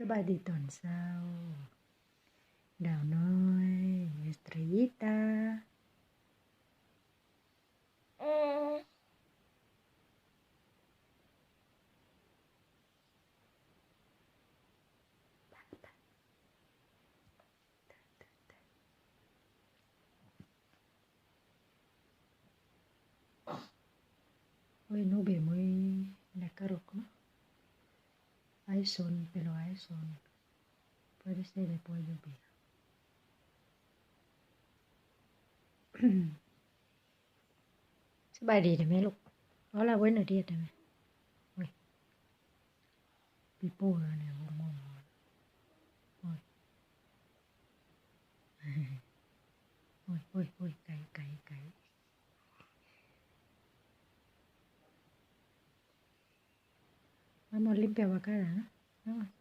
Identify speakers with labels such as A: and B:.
A: สบายดีตอนเช้าดาวน้อยสตรีตาHoy no ve muy la carota, ¿no? Hay sol, pero hay sol. Puede ser después lluvia. สบายดีได้ไหมลูกเอาละเว้นเดียดได้ไหมโอ้ยปีโป้แล้วเนี่ยวงมองโอ้ยโอ้ยโอ้ยโอ้ยไก่ไก่ไก่Vamos a limpiar acá, ¿no?